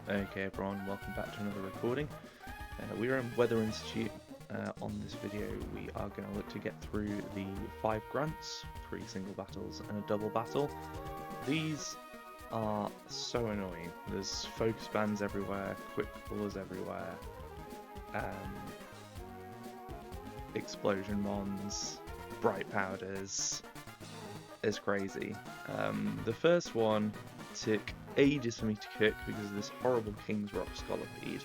Okay everyone, welcome back to another recording. We are in Weather Institute. On this video we are going to look to get through the 5 grunts, 3 single battles and a double battle. These are so annoying. There's focus bands everywhere, quick pulls everywhere, explosion mons, bright powders. It's crazy. The first one took ages for me to cook because of this horrible King's Rock Scolipede,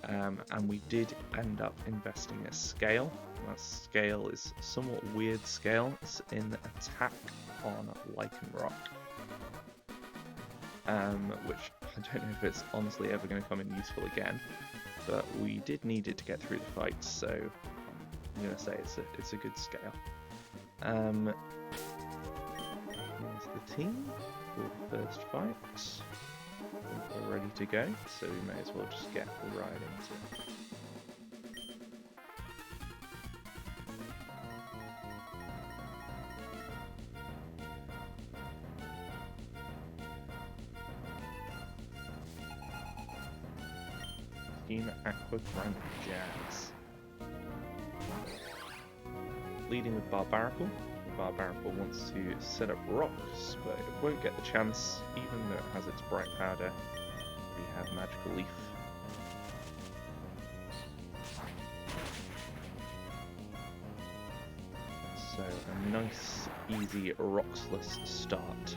and we did end up investing a scale. That scale is a somewhat weird scale. It's in attack on Lichen Rock, which I don't know if it's honestly ever going to come in useful again, but we did need it to get through the fight, so I'm going to say it's a good scale. Here's the team for the first fight. We're ready to go, so we may as well just get right into it. Team Aqua Grunt Jazz. Leading with Barbaracle. Barbaracle wants to set up rocks, but it won't get the chance, even though it has its bright powder. We have Magical Leaf. So a nice, easy, rocksless start.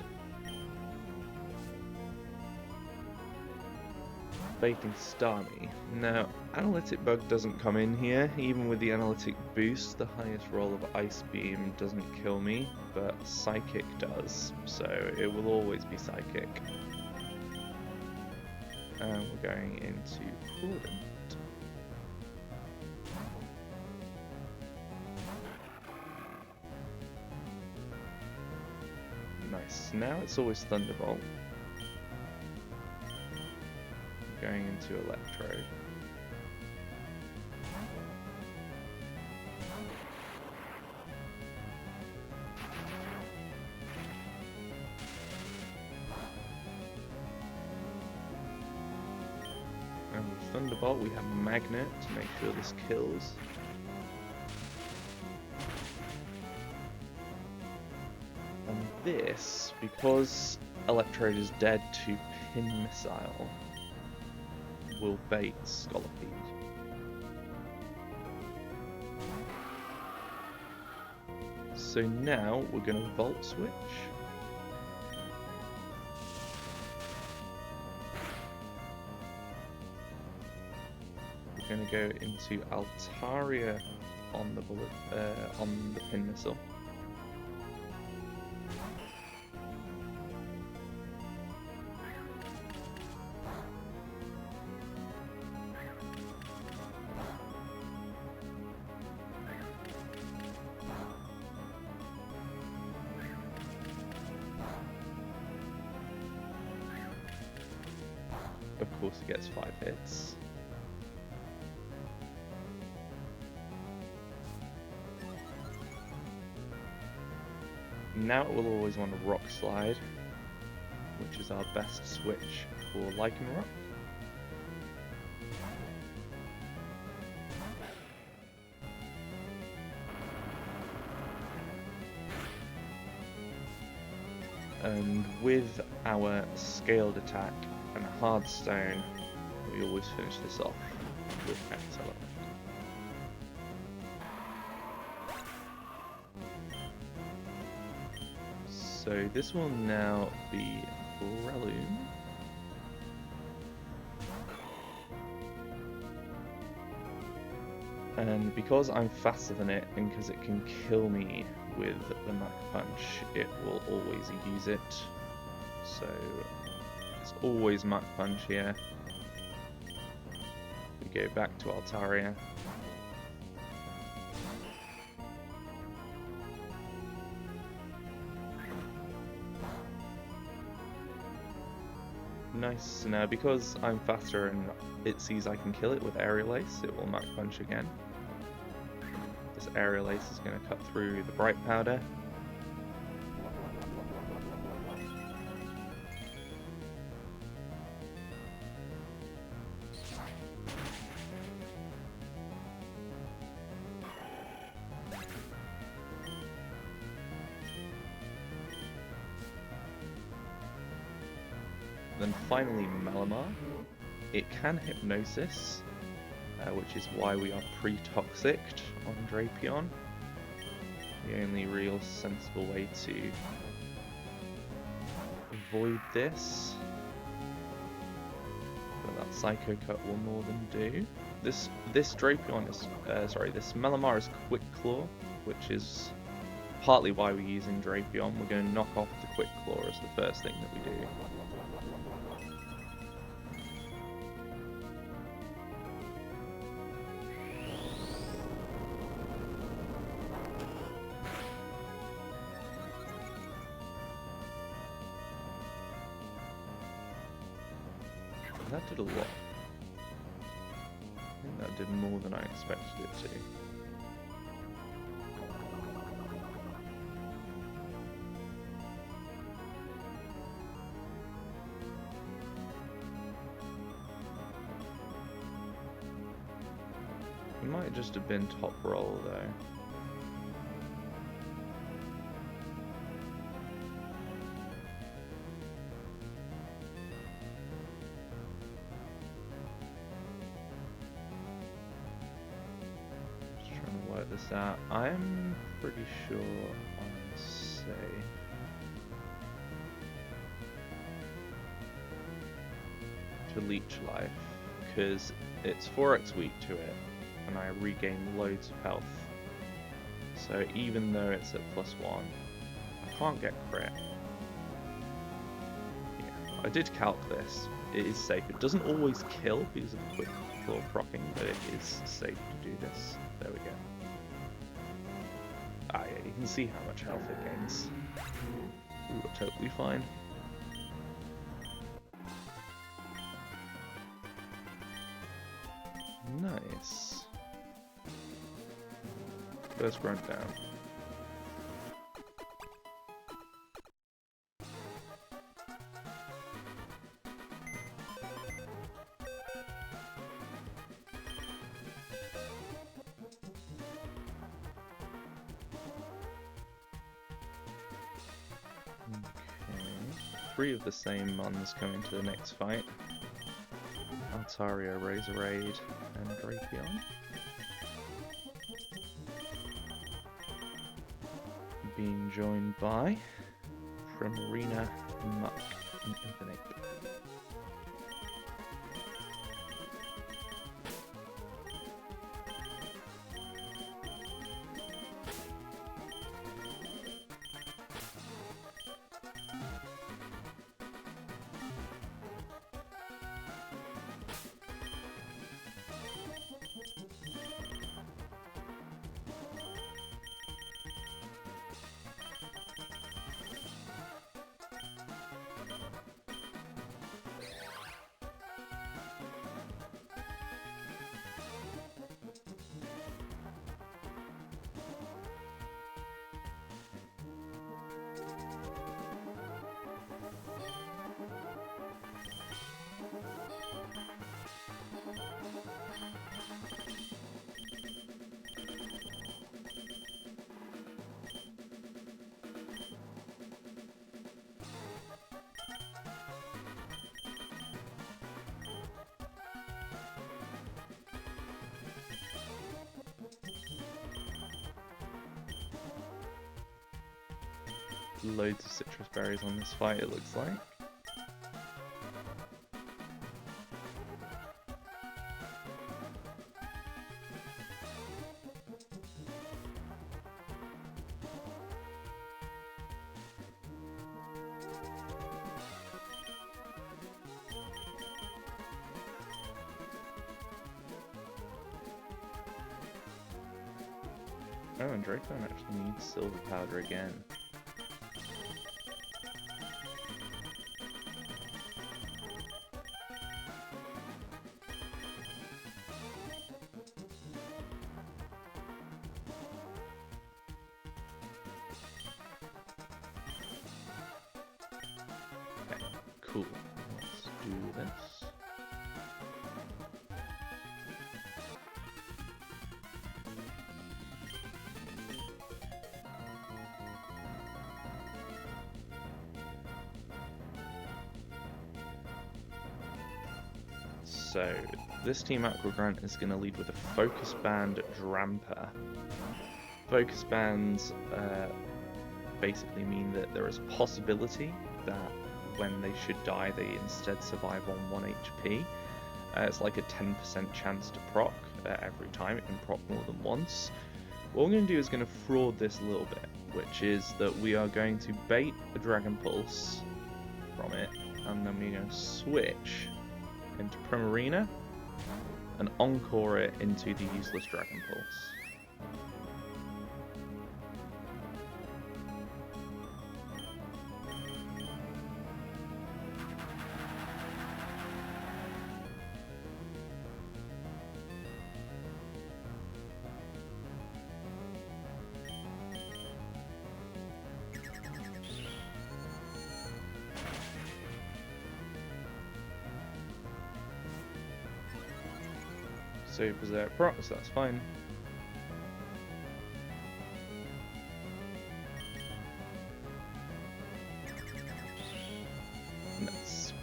Baiting Starmie. Now, Analytic Bug doesn't come in here. Even with the Analytic Boost, the highest roll of Ice Beam doesn't kill me, but Psychic does, so it will always be Psychic. And we're going into Prudent. Nice. Now it's always Thunderbolt. Going into Electro. And with Thunderbolt we have Magnet to make sure this kills. And this, because Electrode is dead to Pin Missile, will bait Scolipede. So now we're going to Volt Switch. We're going to go into Altaria on the bullet, on the Pin Missile. Of course it gets 5 hits. Now it will always want to Rock Slide, which is our best switch for Lichen Rock. And with our scaled attack and a hard stone, we always finish this off with Accelerate. So this will now be Breloom. And because I'm faster than it, and because it can kill me with the Mach Punch, it will always use it. So it's always Mach Punch here. We go back to Altaria. Nice. Now because I'm faster and it sees I can kill it with Aerial Ace, it will Mach Punch again. This Aerial Ace is going to cut through the Bright Powder. Then finally Malamar. It can Hypnosis, which is why we are pre-toxic on Drapion. The only real sensible way to avoid this. But that Psycho Cut will more than do. This Drapion is, this Malamar is Quick Claw, which is partly why we're using Drapion. We're going to knock off the Quick Claw as the first thing that we do. That did a lot. I think that did more than I expected it to. It might just have been top roll though. This out. I'm pretty sure I say to leech life because it's 4x weak to it and I regain loads of health, so even though it's at +1 I can't get crit. Yeah, I did calc this. It is safe. It doesn't always kill because of the quick claw proccing, but it is safe to do this. There we go. Ah yeah, you can see how much health it gains. Ooh, totally fine. Nice. First grunt down. Three of the same Mons coming to the next fight. Altaria, Razorade, and Drapion. Being joined by Primarina, Muck, and Infinite. Loads of citrus berries on this fight, it looks like. Oh, and Drapion actually needs silver powder again. Okay, cool. Let's do this. So this Team Aqua Grunt is going to lead with a Focus Band Dramper. Focus bands basically mean that there is a possibility that when they should die, they instead survive on 1 HP. It's like a 10% chance to proc every time. It can proc more than once. What we're going to do is going to fraud this a little bit, which is that we are going to bait a Dragon Pulse from it, and then we're going to switch into Primarina and encore it into the useless Dragon Pulse. So Berserk procs, that's fine. Nice.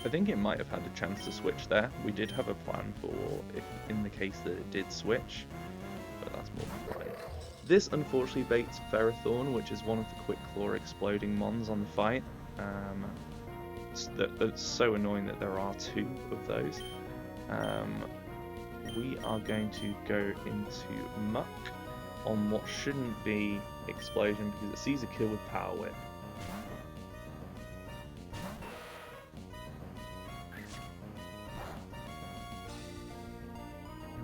I think it might have had a chance to switch there. We did have a plan for if in the case that it did switch, but that's more than fine. This unfortunately baits Ferrothorn, which is one of the Quick Claw exploding mons on the fight. It's so annoying that there are 2 of those. We are going to go into Muck on what shouldn't be Explosion because it sees a kill with Power Whip.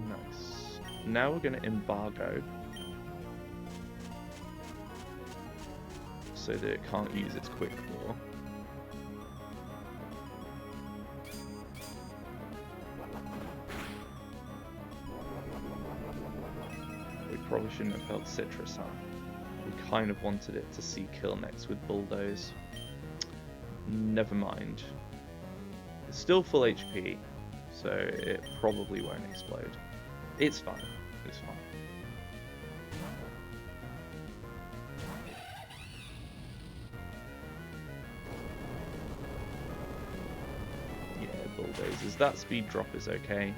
Nice. Now we're going to Embargo so that it can't use its Quick Claw. Probably shouldn't have held Citrus, huh? We kind of wanted it to see kill next with Bulldoze. Never mind. It's still full HP, so it probably won't explode. It's fine. It's fine. Yeah, Bulldozers. That speed drop is okay.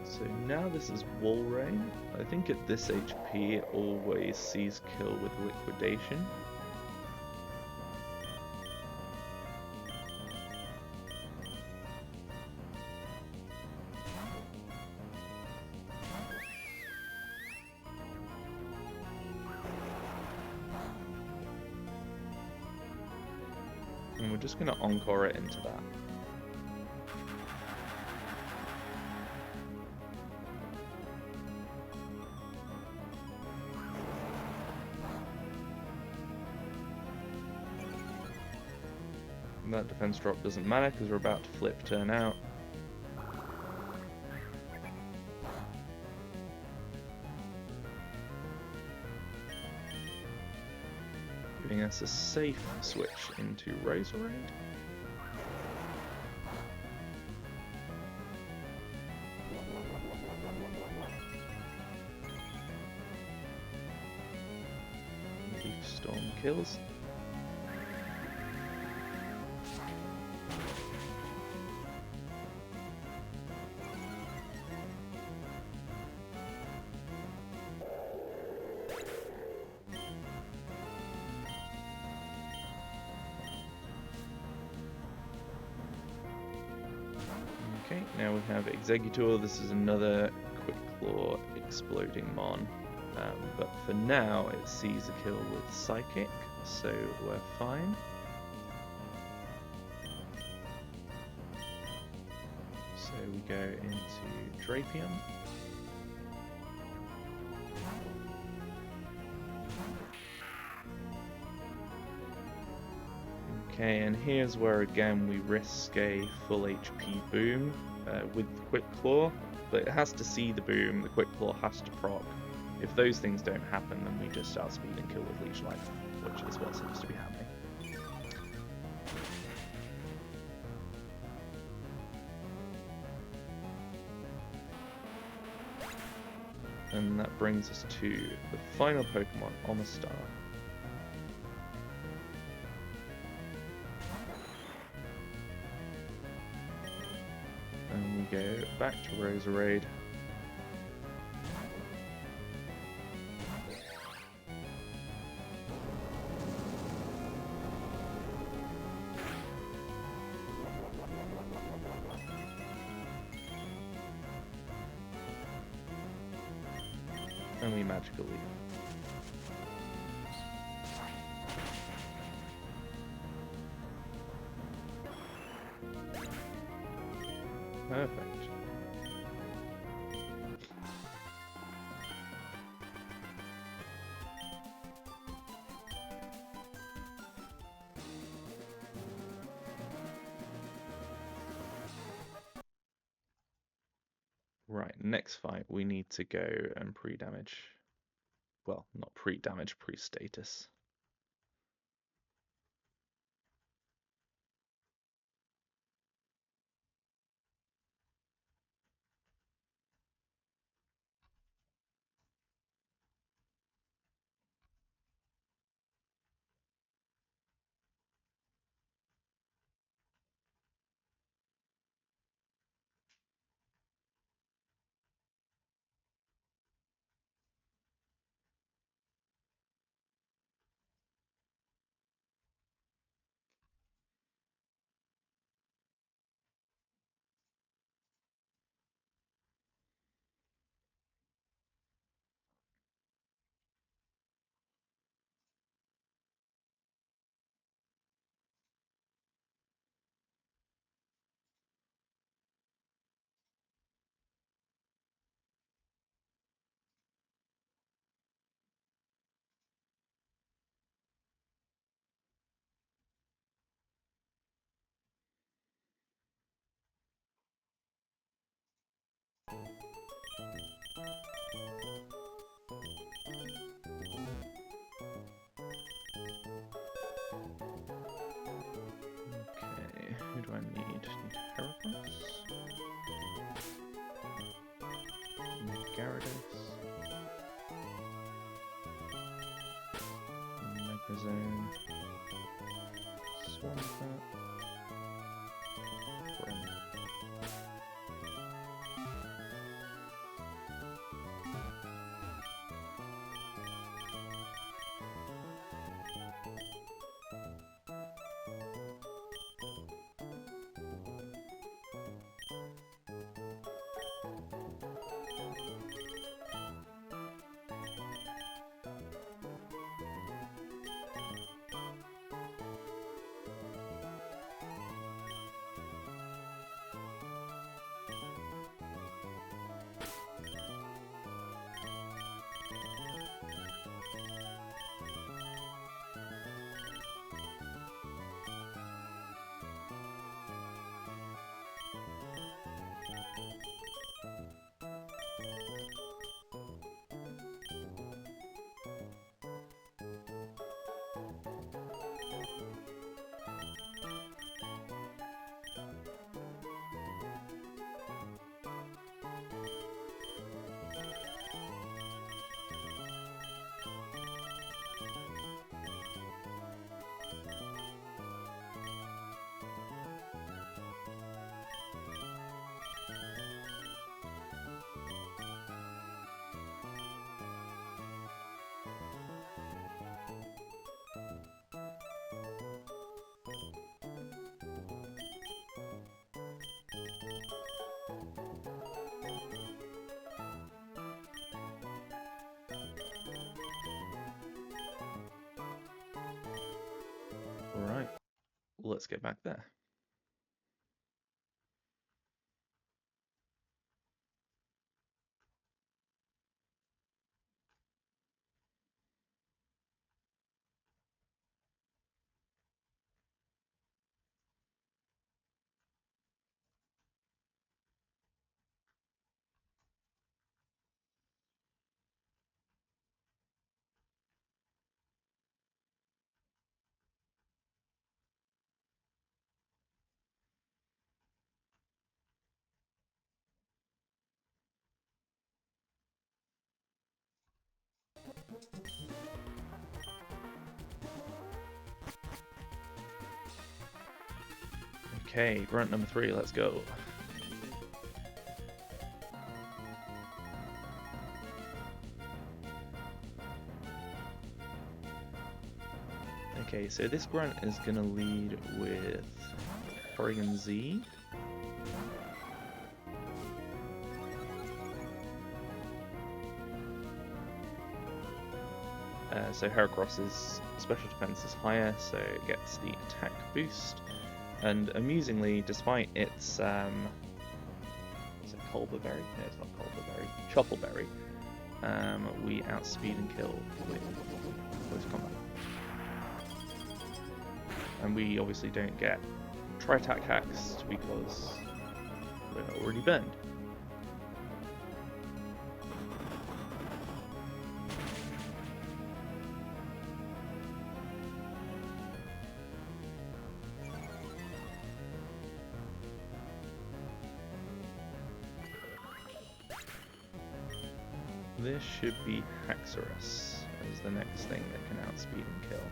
So now this is Wall Rain. I think at this HP it always sees kill with Liquidation. And we're just going to encore it into that. That defense drop doesn't matter because we're about to flip turn out. Giving us a safe switch into Razorade. Leaf Storm kills. Okay, now we have Executor. This is another Quick Claw exploding mon. But for now, it sees a kill with Psychic, so we're fine. So we go into Drapion. Okay, and here's where again we risk a full HP boom with the Quick Claw, but it has to see the boom, the Quick Claw has to proc. If those things don't happen, then we just outspeed and kill with Leech Life, which is what seems to be happening. And that brings us to the final Pokemon on the star. And we go back to Roserade. And we Magical Leap. Perfect. Right, next fight we need to go and pre-damage. Well, not pre-damage, pre-status. Okay, who do I need? Need Heracross? Need Gyarados? Megazone? Swampert? Brim. Right, let's get back there. Okay, grunt number 3, let's go. Okay, so this grunt is going to lead with Corrigan Z. So Heracross's special defense is higher, so it gets the attack boost. And amusingly, despite its, is it Culberberry? No, it's not Culberberry. Choppleberry. We outspeed and kill with close combat. And we obviously don't get tri-attack hacks because we're already burned. This should be Haxorus as the next thing that can outspeed and kill.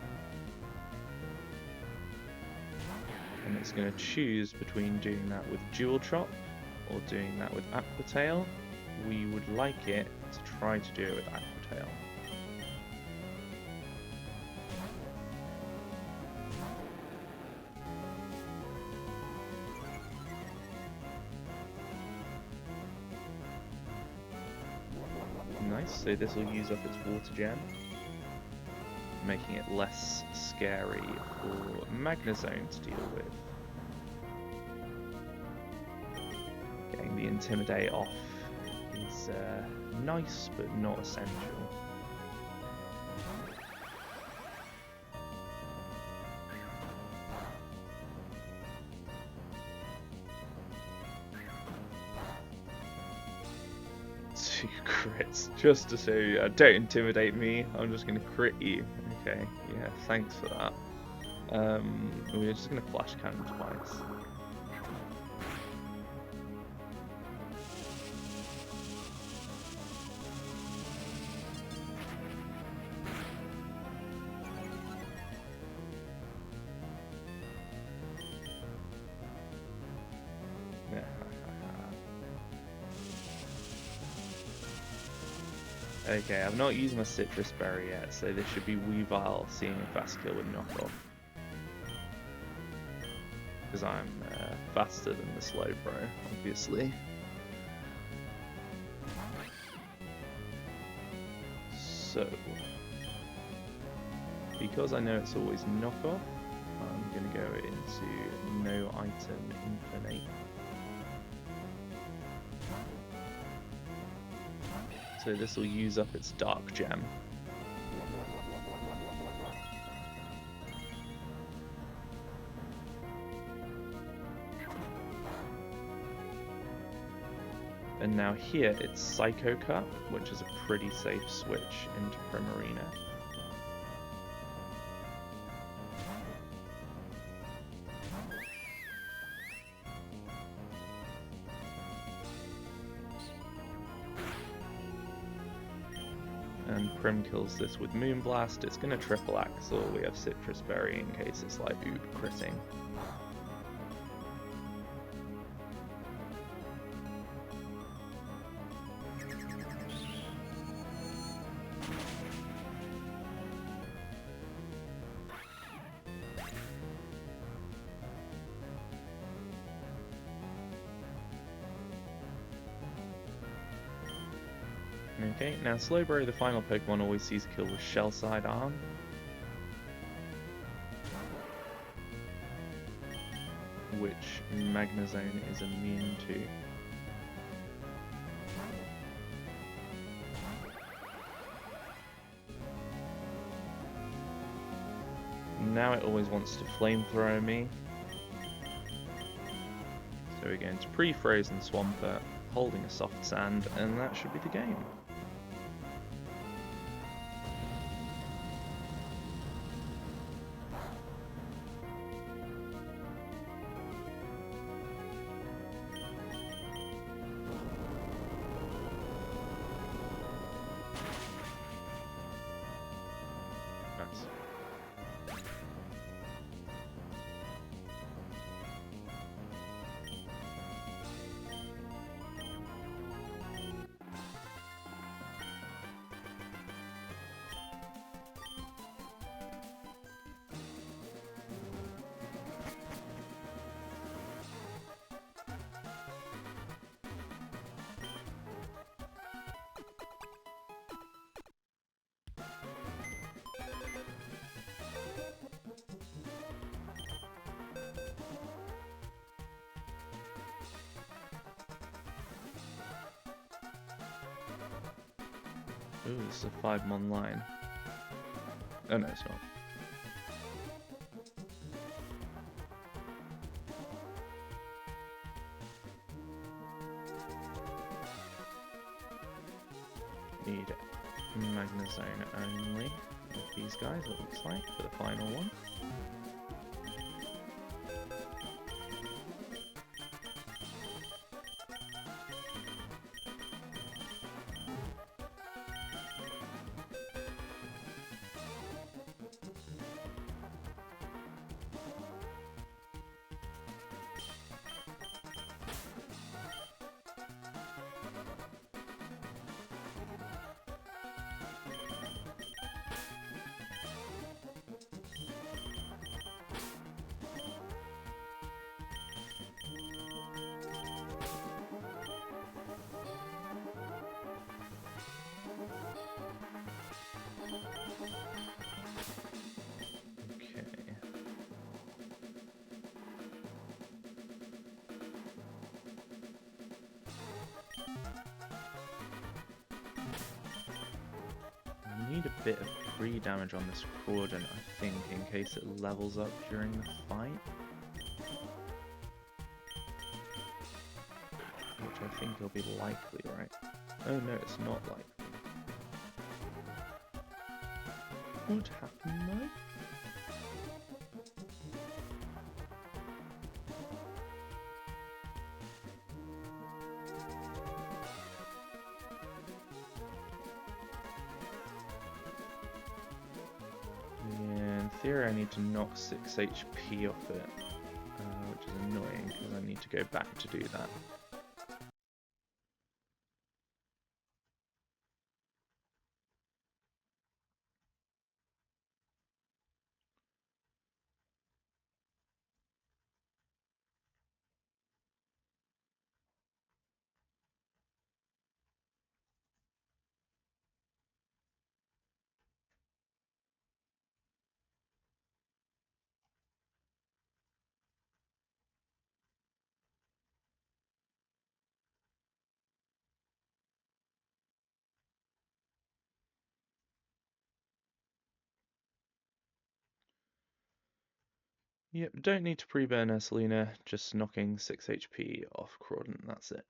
And it's going to choose between doing that with Dual Chop or doing that with Aqua Tail. We would like it to try to do it with Aqua Tail. Nice, so this will use up its Water Gem, making it less scary for Magnezone to deal with. Getting the Intimidate off is nice, but not essential. Two crits, just to show you, don't intimidate me, I'm just going to crit you. Okay, yeah, thanks for that. We're just going to Flash Cannon twice. Okay, I've not used my Citrus Berry yet, so this should be Weavile seeing a fast kill with knockoff. Because I'm faster than the Slowbro, obviously. So, because I know it's always knockoff, I'm going to go into no item infinite. So this will use up its Dark Gem. And now here it's Psycho Cut, which is a pretty safe switch into Primarina. And Prim kills this with Moonblast. It's going to triple Axle. We have Citrus Berry in case it's like oob critting. Okay, now Slowbro, the final Pokemon, always sees a kill with Shell Side Arm. Which Magnezone is immune to. Now it always wants to Flamethrower me. So we're going to pre-frozen Swampert, holding a Soft Sand, and that should be the game. Ooh, this is a 5-mon line. Oh no, it's not. Need Magnezone only with these guys, it looks like, for the final one. Need a bit of pre-damage on this Crawdon, I think, in case it levels up during the fight. Which I think will be likely, right? Oh no, it's not likely. What happened though? In theory I need to knock 6 HP off it, which is annoying because I need to go back to do that. Yep, don't need to pre-burn Ursaluna, just knocking 6 HP off Crawdon, that's it.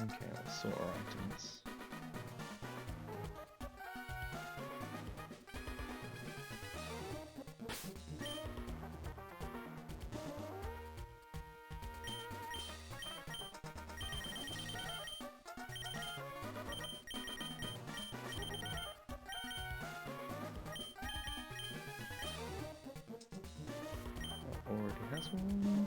Okay, let's sort our items. Already has one.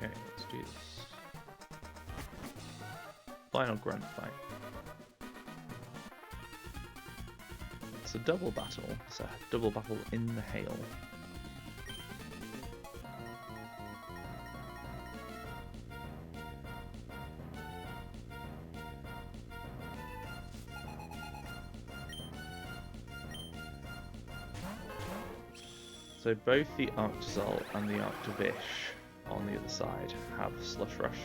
Okay, let's do this. Final grunt fight. It's a double battle. It's a double battle in the hail. So both the Arctozol and the Arctovish on the other side have Slush Rush.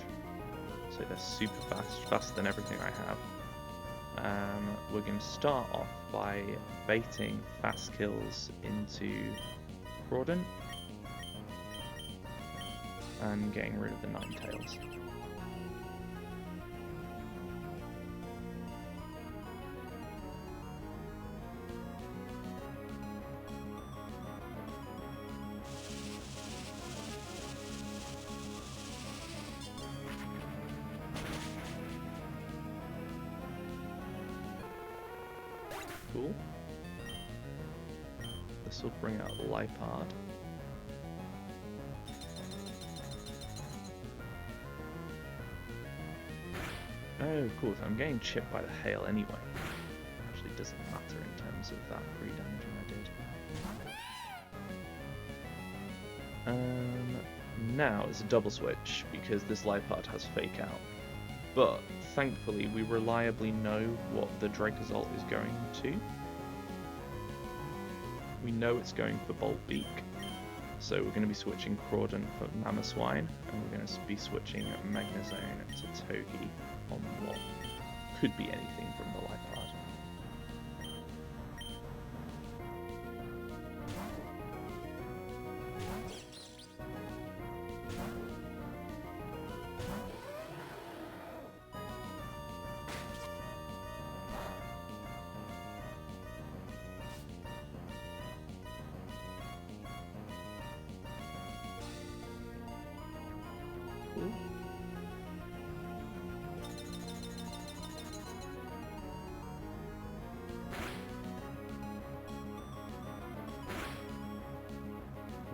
So they're super fast, faster than everything I have. We're going to start off by baiting fast kills into Crawdon and getting rid of the Ninetails. Cool. This will bring out Lipard. Oh, cool. So I'm getting chipped by the hail anyway. Actually, doesn't matter in terms of that free damaging I did. Now it's a double switch because this Lipard has Fake Out. But thankfully, we reliably know what the Dracozolt is going to. We know it's going for Bolt Beak, so we're going to be switching Crawdon for Mamoswine, and we're going to be switching Magnezone to Togi on what could be anything from the Lipard.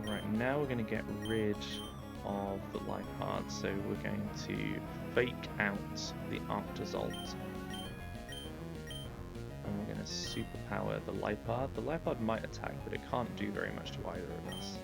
Right, now we're going to get rid of the Lipard, so we're going to Fake Out the Arctozolt. And we're going to superpower the Lipard. The Lipard might attack, but it can't do very much to either of us.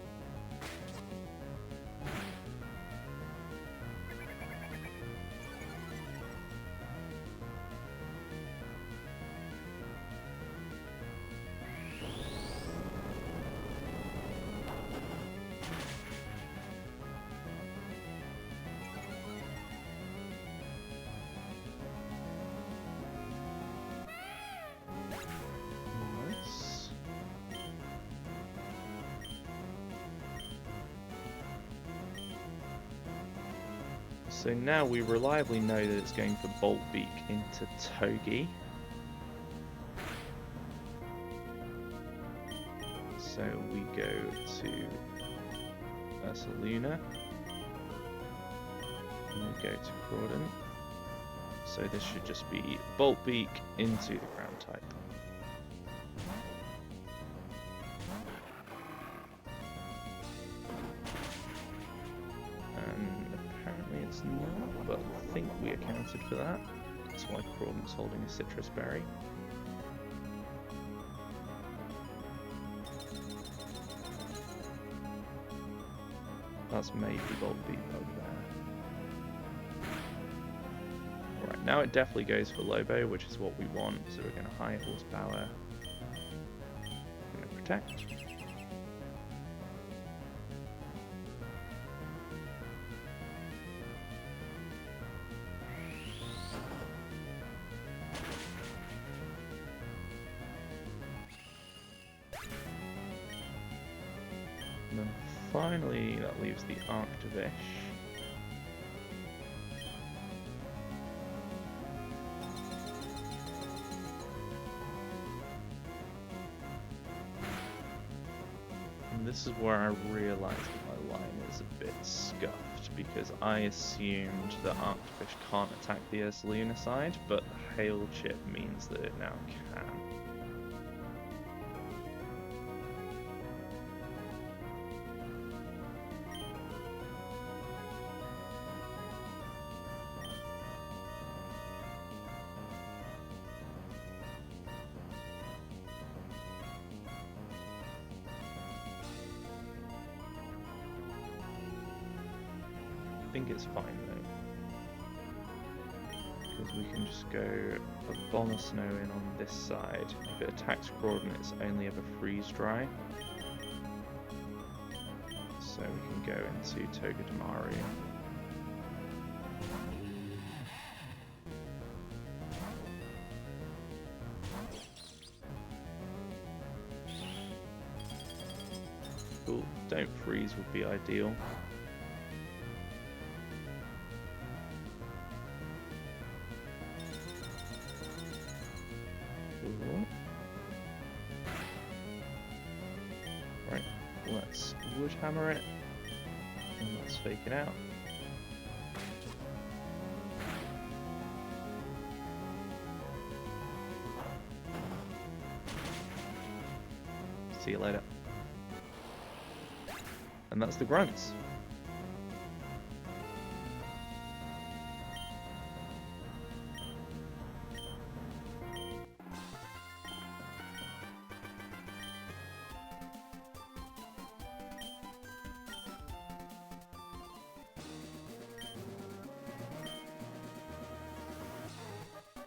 So now we reliably know that it's going for Bolt Beak into Togi. So we go to Ursaluna. And we go to Crawdon. So this should just be Bolt Beak into the ground type. It's not, but I think we accounted for that. That's why Crawdon's holding a citrus berry. That's maybe Bolt Beak over there. Alright, now it definitely goes for Lobo, which is what we want, so we're going to high horsepower. We're going to protect. And then finally, that leaves the Arctovish. And this is where I realised that my line is a bit scuffed, because I assumed that Arctovish can't attack the Ursaluna side, but the Hail Chip means that it now can. think it's fine though, because we can just go a bomb of snow in on this side. If it attacks Crawdon, it's only ever freeze dry. So we can go into Togedemaru. Cool. Don't freeze would be ideal. Cool. Right, let's wood hammer it and let's fake it out. See you later. And that's the grunts.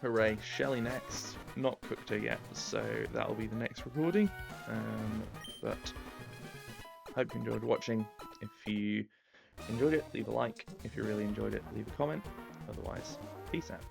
Hooray, Shelly next. Not cooked her yet, so that'll be the next recording. But hope you enjoyed watching. If you enjoyed it, leave a like. If you really enjoyed it, leave a comment. Otherwise, peace out.